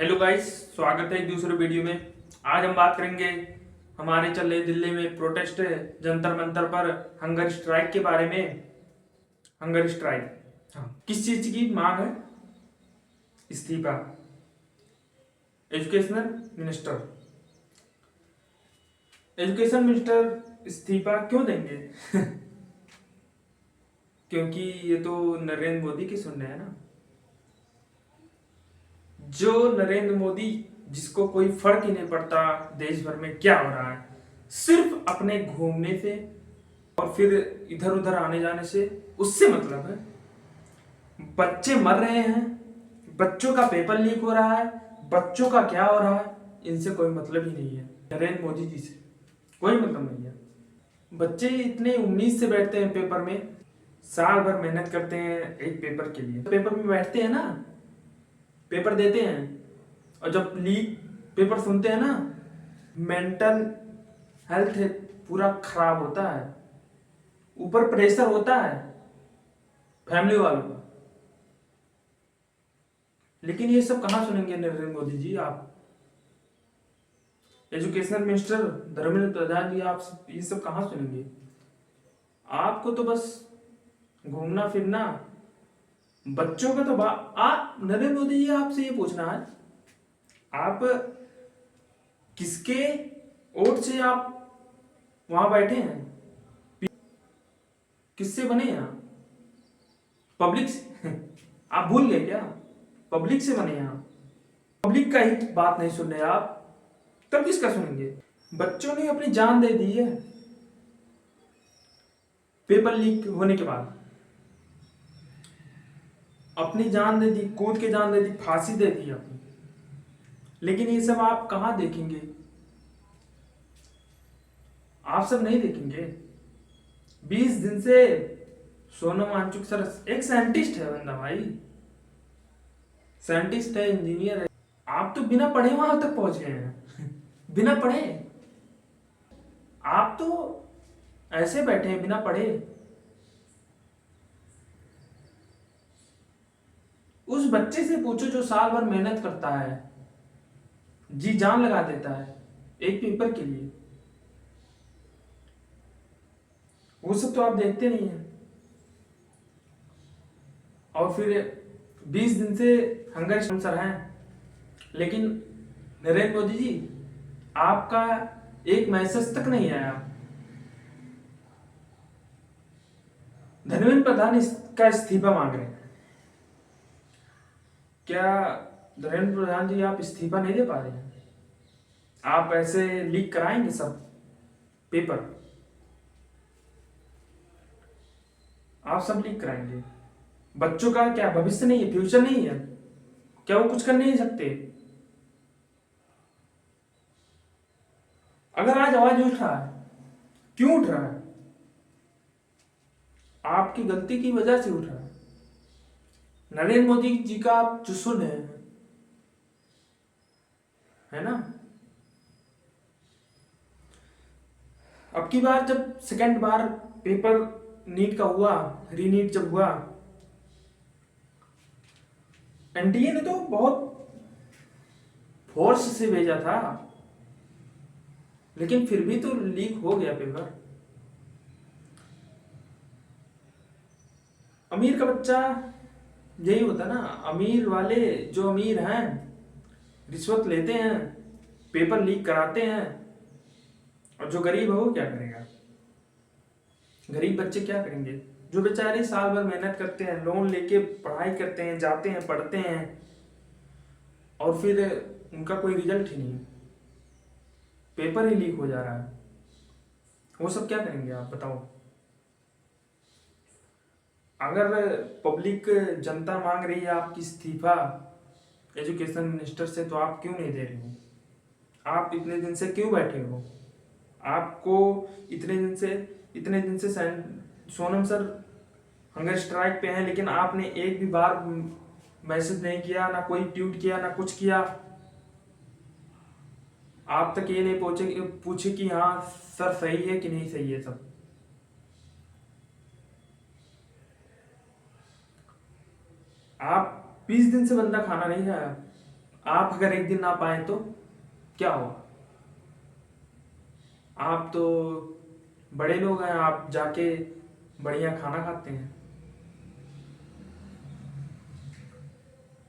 Hello guys, स्वागत है एक दूसरे वीडियो में। आज हम बात करेंगे हमारे चल रहे दिल्ली में प्रोटेस्ट है जंतर मंतर पर हंगर स्ट्राइक के बारे में। हंगर स्ट्राइक, हाँ, किस चीज की मांग है? इस्तीफा एजुकेशनल मिनिस्टर। एजुकेशन मिनिस्टर इस्तीफा क्यों देंगे? क्योंकि ये तो नरेंद्र मोदी की सुनने है ना। जो नरेंद्र मोदी, जिसको कोई फर्क ही नहीं पड़ता देश भर में क्या हो रहा है, सिर्फ अपने घूमने से और फिर इधर उधर आने जाने से उससे मतलब है। बच्चे मर रहे हैं, बच्चों का पेपर लीक हो रहा है, बच्चों का क्या हो रहा है, इनसे कोई मतलब ही नहीं है। नरेंद्र मोदी जी से कोई मतलब नहीं है। बच्चे इतने उम्मीद से बैठते हैं पेपर में, साल भर मेहनत करते हैं एक पेपर के लिए, पेपर में बैठते हैं ना, पेपर देते हैं, और जब लीक पेपर सुनते हैं ना, मेंटल हेल्थ पूरा खराब होता है, ऊपर प्रेशर होता है फैमिली वालों का। लेकिन ये सब कहाँ सुनेंगे नरेंद्र मोदी जी? आप एजुकेशनल मिनिस्टर धर्मेंद्र प्रधान जी, आप ये सब कहाँ सुनेंगे? आपको तो बस घूमना फिरना, बच्चों का तो आप नरेंद्र मोदी जी, आपसे ये पूछना है, आप किसके वोट से आप वहां बैठे हैं? किससे बने हैं आप? पब्लिक से? आप भूल गए क्या? पब्लिक से बने हैं आप। पब्लिक का ही बात नहीं सुन रहे आप, तब किसका सुनेंगे? बच्चों ने अपनी जान दे दी है पेपर लीक होने के बाद, अपनी जान दे दी, कूद के जान दे दी, फांसी दे दी अपनी। लेकिन ये सब आप कहाँ देखेंगे? आप सब नहीं देखेंगे। 20 दिन से सोनम वांगचुक सर, एक साइंटिस्ट है बंदा भाई, साइंटिस्ट है, इंजीनियर है। आप तो बिना पढ़े वहां तक पहुंच गए हैं। बिना पढ़े आप तो ऐसे बैठे हैं बिना पढ़े। उस बच्चे से पूछो जो साल भर मेहनत करता है, जी जान लगा देता है एक पेपर के लिए। वो सब तो आप देखते नहीं है। और फिर 20 दिन से हंगर स्पॉन्सर हैं, लेकिन नरेंद्र मोदी जी, आपका एक मैसेज तक नहीं आया। धर्मेंद्र प्रधान इसका इस्तीफा मांग रहे हैं। क्या धर्मेंद्र प्रधान जी, आप इस्तीफा नहीं दे पा रहे हैं? आप ऐसे लीक कराएंगे सब पेपर? आप सब लीक कराएंगे? बच्चों का क्या भविष्य नहीं है, फ्यूचर नहीं है क्या? वो कुछ कर नहीं सकते? अगर आज आवाज उठ रहा है, क्यों उठ रहा है? आपकी गलती की वजह से उठ रहा है। नरेंद्र मोदी जी का आप चुस्सुन है ना। अब की बार जब सेकंड बार पेपर नीट का हुआ, रीनीट जब हुआ, एनटीए ने तो बहुत फोर्स से भेजा था, लेकिन फिर भी तो लीक हो गया पेपर। अमीर का बच्चा, यही होता ना, अमीर वाले जो अमीर हैं रिश्वत लेते हैं, पेपर लीक कराते हैं, और जो गरीब है वो क्या करेगा? गरीब बच्चे क्या करेंगे? जो बेचारे साल भर मेहनत करते हैं, लोन लेके पढ़ाई करते हैं, जाते हैं, पढ़ते हैं, और फिर उनका कोई रिजल्ट ही नहीं, पेपर ही लीक हो जा रहा है, वो सब क्या करेंगे आप बताओ? अगर पब्लिक जनता मांग रही है आपकी इस्तीफा एजुकेशन मिनिस्टर से, तो आप क्यों नहीं दे रहे हो? आप इतने दिन से क्यों बैठे हो? आपको इतने दिन से सोनम सर हंगर स्ट्राइक पे हैं, लेकिन आपने एक भी बार मैसेज नहीं किया, ना कोई ट्वीट किया, ना कुछ किया। आप तक ये नहीं पूछे कि हाँ सर सही है कि नहीं सही है सब। आप 20 दिन से बंदा खाना नहीं खाया, आप अगर एक दिन ना पाए तो क्या होगा? आप तो बड़े लोग हैं, आप जाके बढ़िया खाना खाते हैं।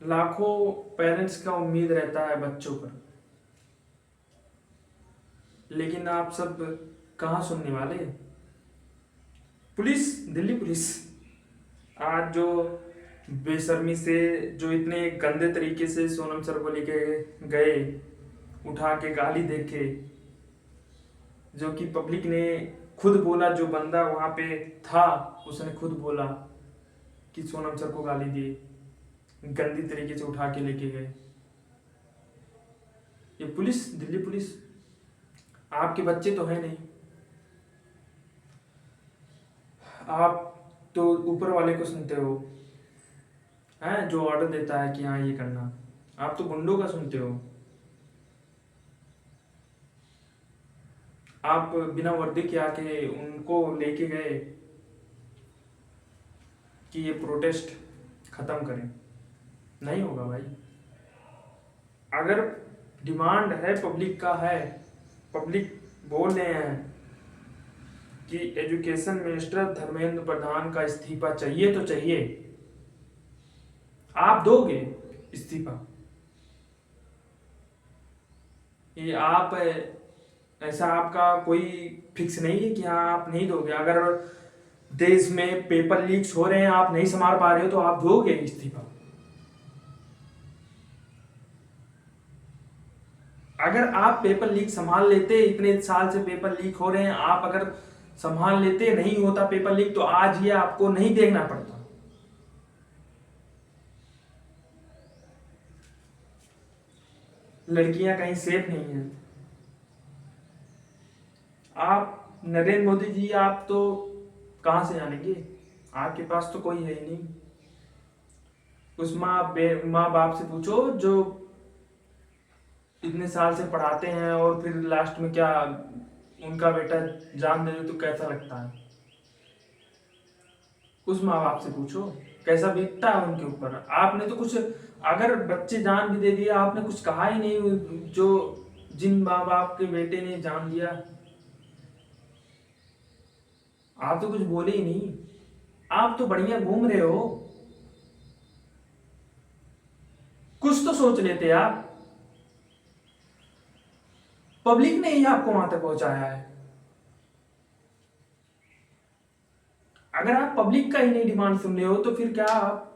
लाखों पेरेंट्स का उम्मीद रहता है बच्चों पर, लेकिन आप सब कहाँ सुनने वाले? पुलिस, दिल्ली पुलिस आज जो बेशर्मी से, जो इतने गंदे तरीके से सोनम सर को लेके गए, उठा के गाली देके, जो कि पब्लिक ने खुद बोला, जो बंदा वहां पे था उसने खुद बोला कि सोनम सर को गाली दी, गंदी तरीके से उठा के लेके गए। ये पुलिस, दिल्ली पुलिस, आपके बच्चे तो है नहीं। आप तो ऊपर वाले को सुनते हो, हैं, जो ऑर्डर देता है कि हाँ ये करना। आप तो गुंडों का सुनते हो। आप बिना वर्दी के आके उनको लेके गए कि ये प्रोटेस्ट खत्म करें। नहीं होगा भाई। अगर डिमांड है, पब्लिक का है, पब्लिक बोल रहे हैं कि एजुकेशन मिनिस्टर धर्मेंद्र प्रधान का इस्तीफा चाहिए तो चाहिए, आप दोगे इस्तीफा? ये आप ऐसा आपका कोई फिक्स नहीं है कि हाँ आप नहीं दोगे? अगर देश में पेपर लीक्स हो रहे हैं, आप नहीं संभाल पा रहे हो, तो आप दोगे इस्तीफा? अगर आप पेपर लीक संभाल लेते, इतने साल से पेपर लीक हो रहे हैं, आप अगर संभाल लेते, नहीं होता पेपर लीक, तो आज ये आपको नहीं देखना पड़ता। लड़कियां कहीं सेफ नहीं है। आप नरेंद्र मोदी जी, आप तो कहां से जानेंगे? आपके पास तो कोई है ही नहीं। उस माँ बाप से पूछो जो इतने साल से पढ़ाते हैं, और फिर लास्ट में क्या उनका बेटा जान दे तो कैसा लगता है? उस माँ बाप से पूछो कैसा बीतता है उनके ऊपर। आपने तो कुछ, अगर बच्चे जान भी दे दिया, आपने कुछ कहा ही नहीं। जो जिन माँ बाप के बेटे ने जान दिया, आप तो कुछ बोले ही नहीं। आप तो बढ़िया घूम रहे हो, कुछ तो सोच लेते आप। पब्लिक ने ही आपको वहां तक पहुंचाया है। अगर आप पब्लिक का ही नहीं डिमांड सुन रहे हो, तो फिर क्या आप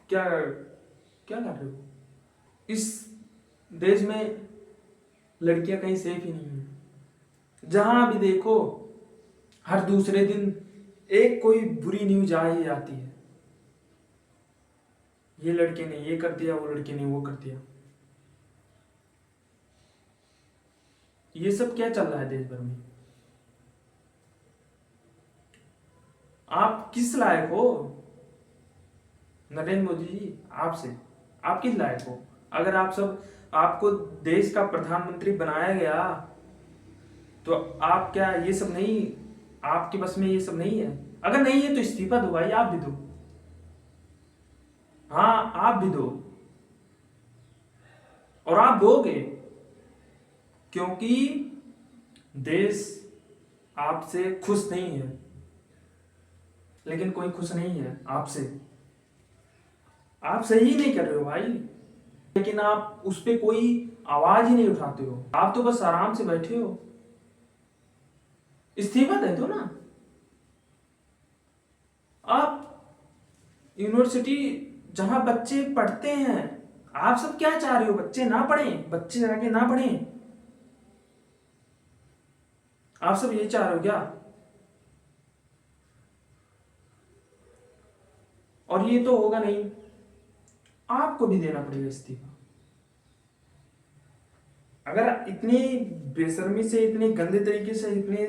क्या क्या कर रहे हो? इस देश में लड़कियां कहीं सेफ ही नहीं है। जहां भी देखो, हर दूसरे दिन एक कोई बुरी न्यूज आ ही आती है। ये लड़के ने ये कर दिया, वो लड़के ने वो कर दिया। ये सब क्या चल रहा है देश भर में? आप किस लायक हो नरेंद्र मोदी जी? आपसे आप किस लायक हो? अगर आप सब, आपको देश का प्रधानमंत्री बनाया गया, तो आप क्या ये सब नहीं, आपके बस में ये सब नहीं है? अगर नहीं है तो इस्तीफा दो भाई, आप भी दो। हाँ, आप भी दो, और आप दोगे क्योंकि देश आपसे खुश नहीं है। लेकिन कोई खुश नहीं है आपसे। आप सही नहीं कर रहे हो भाई, लेकिन आप उस पर कोई आवाज ही नहीं उठाते हो। आप तो बस आराम से बैठे हो। इस्तीफा दे दो ना। आप यूनिवर्सिटी जहां बच्चे पढ़ते हैं, आप सब क्या चाह रहे हो? बच्चे ना पढ़ें, बच्चे आगे ना बढ़ें? आप सब ये चाह रहे हो क्या? और ये तो होगा नहीं, आपको भी देना पड़ेगा इस्तीफा। अगर इतनी बेशर्मी से, इतने गंदे तरीके से, इतने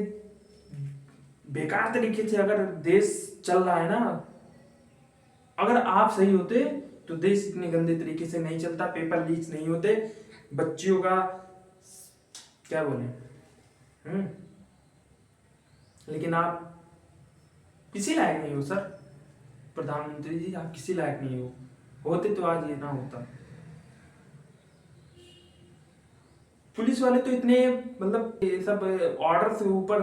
बेकार तरीके से अगर देश चल रहा है ना, अगर आप सही होते तो देश इतने गंदे तरीके से नहीं चलता, पेपर लीक्स नहीं होते, बच्चियों का क्या बोले। लेकिन आप किसी लायक नहीं हो सर, प्रधानमंत्री जी, आप किसी लायक नहीं हो। होते तो आज ये ना होता। पुलिस वाले तो इतने मतलब ये सब ऑर्डर से ऊपर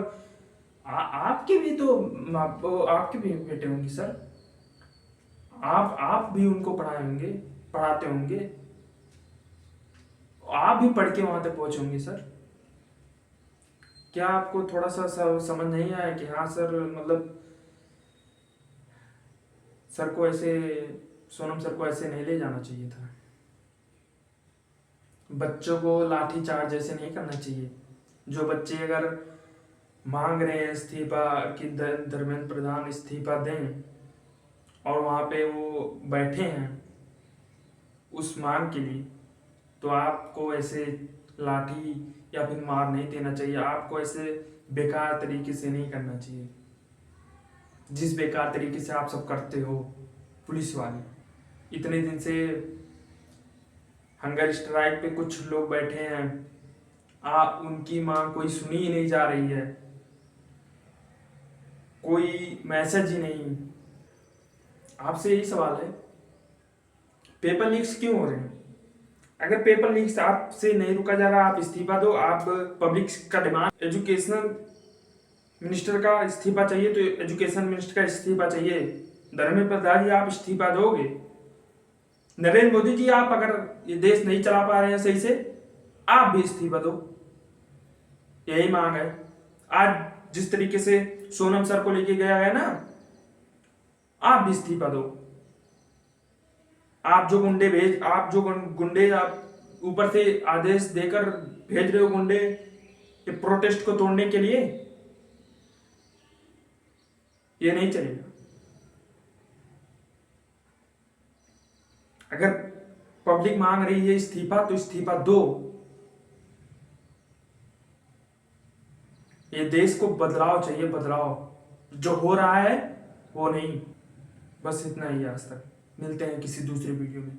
आपके भी तो आपके भी बेटे होंगे सर। आप भी उनको पढ़ाए होंगे, पढ़ाते होंगे, आप भी पढ़ के वहां तक पहुंचे होंगे सर। क्या आपको थोड़ा सा समझ नहीं आया कि हाँ सर, मतलब सर को ऐसे, सोनम सर को ऐसे नहीं ले जाना चाहिए था। बच्चों को लाठी चार्ज ऐसे नहीं करना चाहिए। जो बच्चे अगर मांग रहे हैं इस्तीफा कि धर्मेंद्र प्रधान इस्तीफा दें, और वहां पे वो बैठे हैं उस मांग के लिए, तो आपको ऐसे लाठी या फिर मार नहीं देना चाहिए। आपको ऐसे बेकार तरीके से नहीं करना चाहिए, जिस बेकार तरीके से आप सब करते हो। पुलिस वाले इतने दिन से हंगर स्ट्राइक पे कुछ लोग बैठे हैं, उनकी मांग कोई सुनी ही नहीं जा रही है, कोई मैसेज ही नहीं। आपसे यही सवाल है, पेपर लीक्स क्यों हो रहे हैं? अगर पेपर लीक्स आपसे नहीं रुका जा रहा, आप इस्तीफा दो। आप पब्लिक का डिमांड एजुकेशनल मिनिस्टर का इस्तीफा चाहिए, तो एजुकेशन मिनिस्टर का इस्तीफा चाहिए। धर्मेंद्र प्रधान जी, आप इस्तीफा दोगे? नरेंद्र मोदी जी, आप अगर ये देश नहीं चला पा रहे हैं सही से, आप भी इस्तीफा दो। यही मांग है। आज जिस तरीके से सोनम सर को लेके गया है ना, आप भी इस्तीफा दो। आप जो गुंडे आप ऊपर से आदेश देकर भेज रहे हो गुंडे ये प्रोटेस्ट को तोड़ने के लिए, ये नहीं चलेगा। अगर पब्लिक मांग रही है इस्तीफा, तो इस्तीफा दो। ये देश को बदलाव चाहिए, बदलाव। जो हो रहा है वो नहीं। बस इतना ही आज तक। मिलते हैं किसी दूसरे वीडियो में।